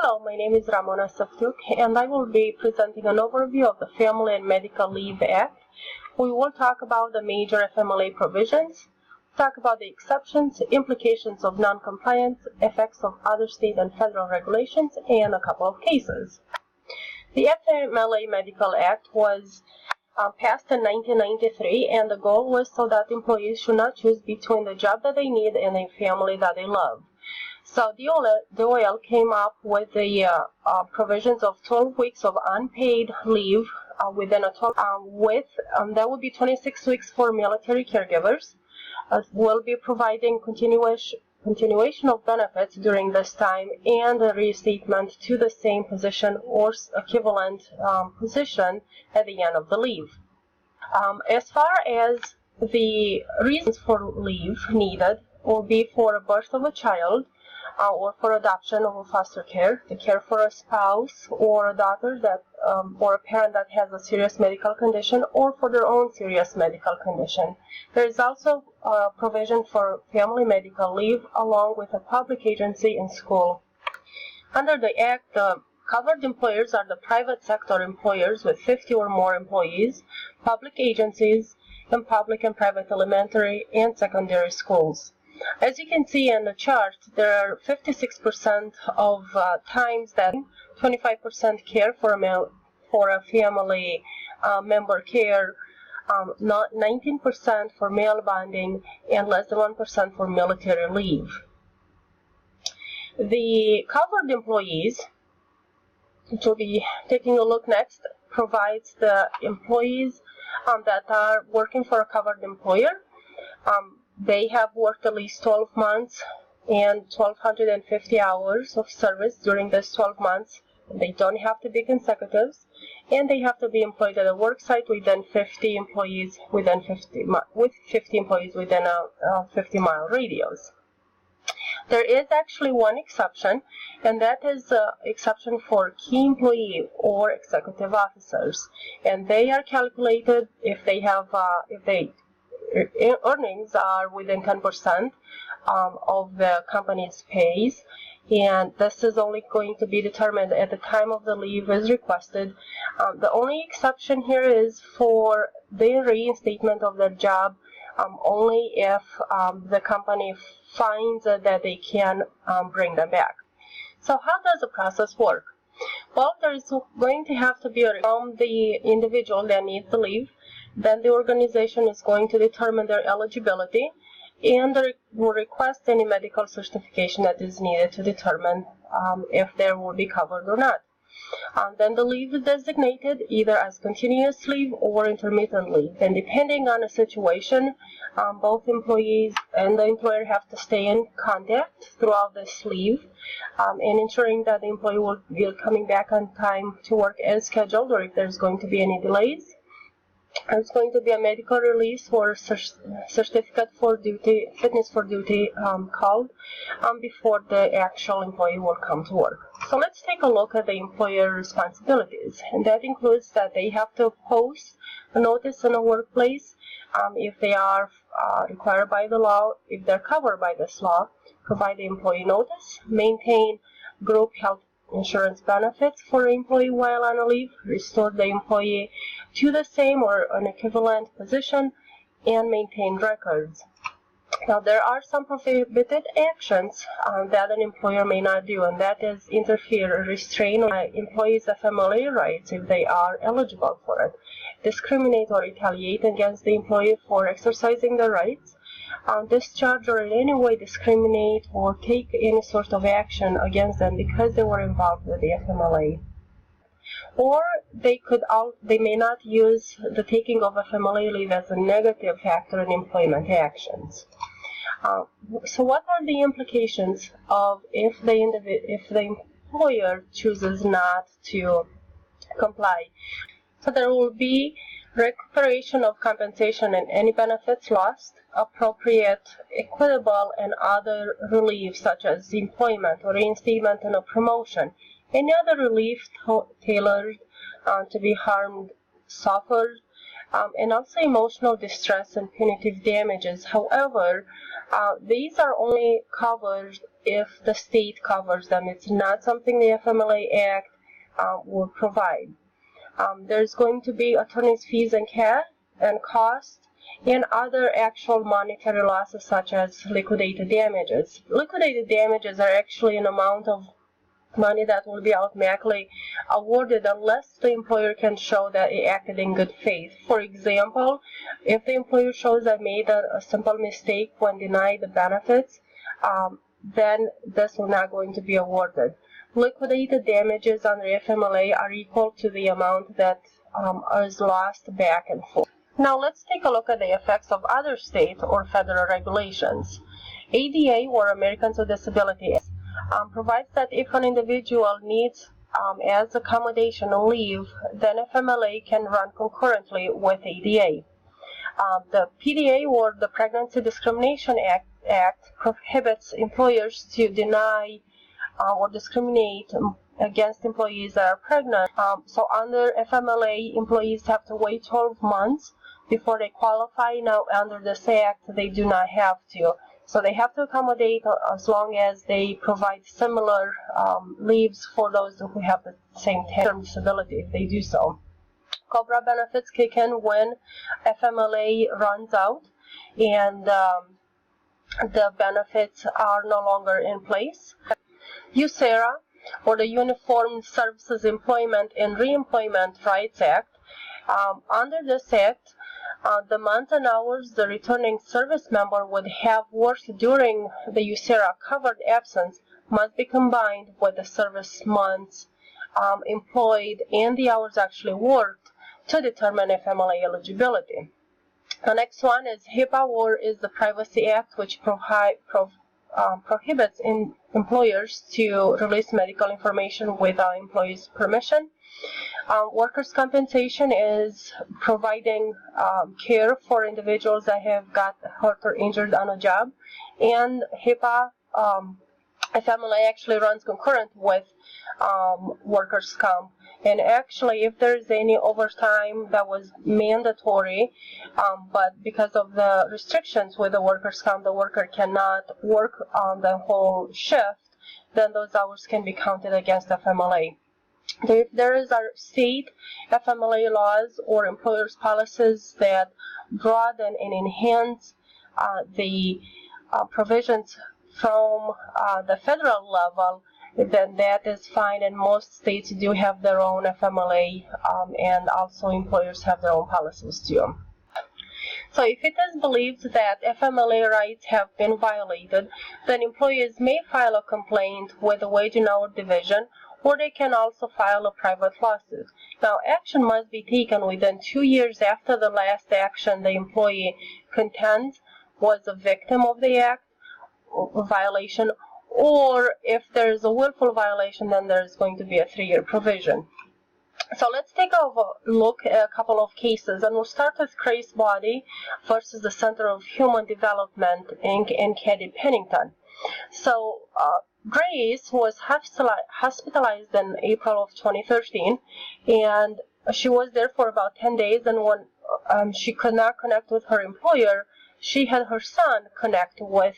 Hello, my name is Ramona Saftuk, and I will be presenting an overview of the Family and Medical Leave Act. We will talk about the major FMLA provisions, talk about the exceptions, implications of non-compliance, effects of other state and federal regulations, and a couple of cases. The FMLA Medical Act was passed in 1993, and the goal was so that employees should not choose between the job that they need and a family that they love. So the OL came up with the provisions of 12 weeks of unpaid leave within a 12 that would be 26 weeks for military caregivers. Will be providing continuation of benefits during this time and a restatement to the same position or equivalent position at the end of the leave. As far as the reasons for leave needed will be for a birth of a child, or for adoption or foster care, the care for a spouse or a daughter or a parent that has a serious medical condition, or for their own serious medical condition. There is also a provision for family medical leave along with a public agency and school. Under the Act, the covered employers are the private sector employers with 50 or more employees, public agencies, and public and private elementary and secondary schools. As you can see in the chart, there are 56% of times that 25% care for a family member care, not 19% for mail bonding, and less than 1% for military leave. The covered employees, which we'll be taking a look next, provides the employees that are working for a covered employer. They have worked at least 12 months and 1,250 hours of service during this 12 months. They don't have to be consecutives, and they have to be employed at a work site within 50 employees within 50 employees within a 50-mile radius. There is actually one exception, and that is the exception for key employee or executive officers, and they are calculated if they have earnings are within 10% of the company's pays, and this is only going to be determined at the time of the leave is requested. The only exception here is for the reinstatement of their job only if the company finds that they can bring them back. So how does the process work? Well, there is going to have to be from the individual that needs the leave. Then the organization is going to determine their eligibility, and they will request any medical certification that is needed to determine if they will be covered or not. Then the leave is designated either as continuous leave or intermittent leave. And depending on the situation, both employees and the employer have to stay in contact throughout this leave, and ensuring that the employee will be coming back on time to work as scheduled, or if there's going to be any delays. There's going to be a medical release or certificate for duty, fitness for duty called before the actual employee will come to work. So let's take a look at the employer responsibilities, and that includes that they have to post a notice in a workplace if they are required by the law, if they're covered by this law, provide the employee notice, maintain group health insurance benefits for an employee while on a leave, restore the employee to the same or an equivalent position, and maintain records. Now, there are some prohibited actions that an employer may not do, and that is interfere or restrain on employees' FMLA rights if they are eligible for it, discriminate or retaliate against the employee for exercising their rights, discharge or in any way discriminate or take any sort of action against them because they were involved with the FMLA. Or they may not use the taking of FMLA leave as a negative factor in employment actions. So what are the implications of if the employer chooses not to comply? So there will be recuperation of compensation and any benefits lost, appropriate, equitable, and other relief such as employment or reinstatement and a promotion. Any other relief tailored to be harmed suffered, and also emotional distress and punitive damages. However, These are only covered if the state covers them. It's not something the FMLA Act will provide. There's going to be attorney's fees and costs, and other actual monetary losses such as liquidated damages. Liquidated damages are actually an amount of money that will be automatically awarded unless the employer can show that it acted in good faith. For example, if the employer shows that made a simple mistake when denying the benefits, then this will not going to be awarded. Liquidated damages under FMLA are equal to the amount that is lost back and forth. Now let's take a look at the effects of other state or federal regulations. ADA, or Americans with Disabilities, provides that if an individual needs as accommodation leave, then FMLA can run concurrently with ADA. The PDA, or the Pregnancy Discrimination Act, prohibits employers to deny or discriminate against employees that are pregnant. So under FMLA, employees have to wait 12 months before they qualify. Now under this act, they do not have to. So they have to accommodate as long as they provide similar leaves for those who have the same term disability, if they do so. COBRA benefits kick in when FMLA runs out and the benefits are no longer in place. USERRA, or the Uniform Services Employment and Reemployment Rights Act. Under this act, the months and hours the returning service member would have worked during the USERRA covered absence must be combined with the service months employed and the hours actually worked to determine FMLA eligibility. The next one is HIPAA, or is the Privacy Act, which prohibits employers to release medical information without employees' permission. Workers' compensation is providing care for individuals that have got hurt or injured on a job, and HIPAA, FMLA actually runs concurrent with workers' comp. And actually, if there's any overtime that was mandatory, but because of the restrictions with the workers' comp, the worker cannot work on the whole shift, then those hours can be counted against FMLA. If there is a state FMLA laws or employers' policies that broaden and enhance the provisions from the federal level, then that is fine, and most states do have their own FMLA, and also employers have their own policies too. So if it is believed that FMLA rights have been violated, then employees may file a complaint with the Wage and Hour Division, or they can also file a private lawsuit. Now, action must be taken within 2 years after the last action the employee contends was a victim of the act violation, or if there is a willful violation, then there is going to be a 3-year provision. So let's take a look at a couple of cases, and we'll start with Grace Body versus the Center of Human Development, Inc. in Caddy, Pennington. So Grace was hospitalized in April of 2013, and she was there for about 10 days, and when she could not connect with her employer, she had her son connect with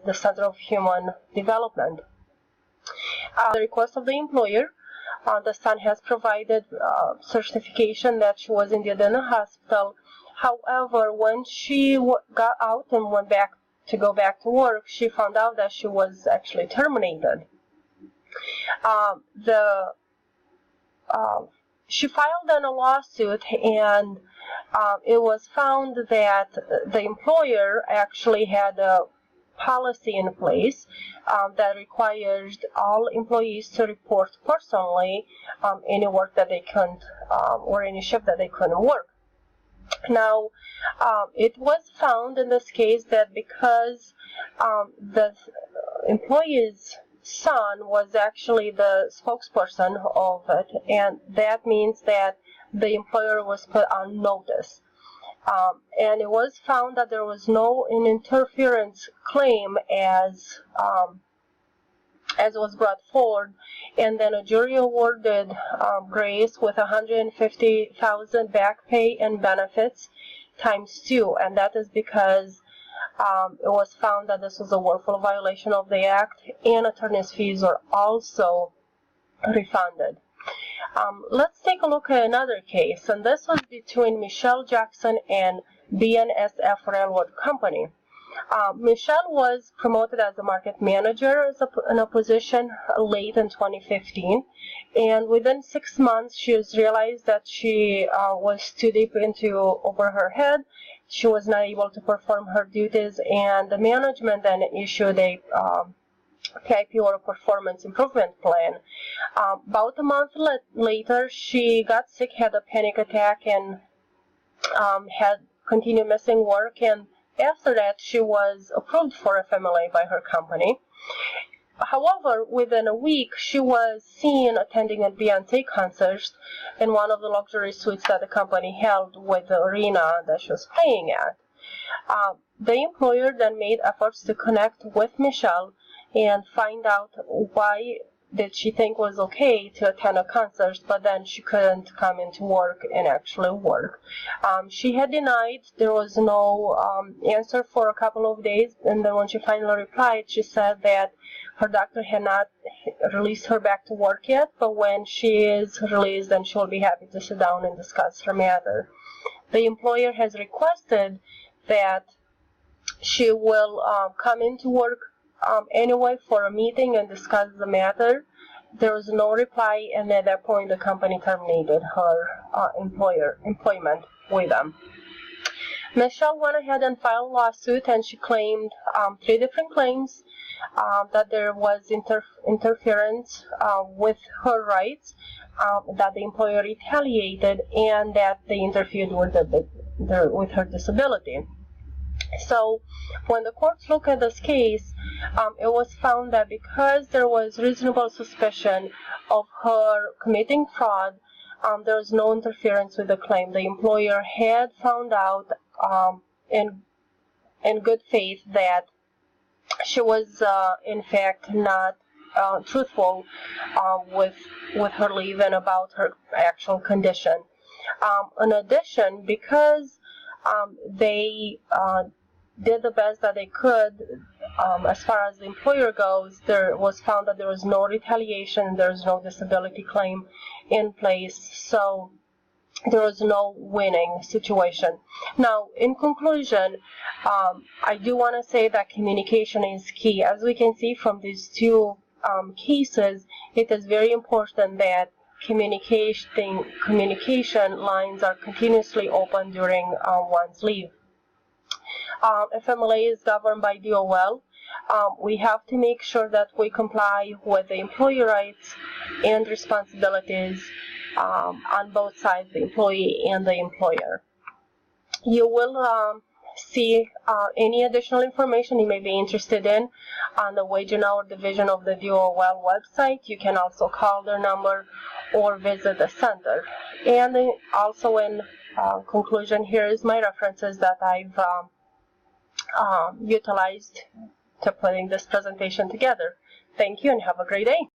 the Center of Human Development. At the request of the employer, the son has provided certification that she was indeed in a hospital. However, when she got out and went back to work, she found out that she was actually terminated. She filed a lawsuit, and it was found that the employer actually had a policy in place that requires all employees to report personally any work that they couldn't or any shift that they couldn't work. Now, it was found in this case that because the employee's son was actually the spokesperson of it, and that means that the employer was put on notice. And it was found that there was no interference claim as was brought forward, and then a jury awarded Grace with $150,000 back pay and benefits times 2, and that is because It was found that this was a willful violation of the Act, and attorney's fees were also refunded. Let's take a look at another case, and this was between Michelle Jackson and BNSF Railroad Company. Michelle was promoted as a market manager in a position late in 2015, and within 6 months she realized that she was too deep over her head. She was not able to perform her duties, and the management then issued a PIP, or a performance improvement plan. About a month later, she got sick, had a panic attack, and had continued missing work, and after that she was approved for FMLA by her company. However, within a week, she was seen attending a Beyonce concert in one of the luxury suites that the company held with the arena that she was playing at. The employer then made efforts to connect with Michelle and find out why did she think was okay to attend a concert, but then she couldn't come into work and actually work. She had denied. There was no answer for a couple of days, and then when she finally replied, she said that her doctor had not released her back to work yet, but when she is released, then she will be happy to sit down and discuss her matter. The employer has requested that she will come into work anyway for a meeting and discuss the matter. There was no reply, and at that point the company terminated her employment with them. Michelle went ahead and filed a lawsuit, and she claimed 3 different claims: that there was interference with her rights, that the employer retaliated, and that they interfered with her disability. So when the courts look at this case, it was found that because there was reasonable suspicion of her committing fraud, there was no interference with the claim. The employer had found out in good faith that she was in fact not truthful with her leave and about her actual condition. In addition, because they did the best that they could as far as the employer goes, there was found that there was no retaliation, there was no disability claim in place, so there was no winning situation. Now, in conclusion, I do want to say that communication is key. As we can see from these 2 cases, it is very important that communication lines are continuously open during one's leave. FMLA is governed by DOL. We have to make sure that we comply with the employee rights and responsibilities on both sides, the employee and the employer. You will see any additional information you may be interested in on the Wage and Hour Division of the DOL website. You can also call their number or visit the center. And also in conclusion, here is my references that I've utilized to putting this presentation together. Thank you and have a great day.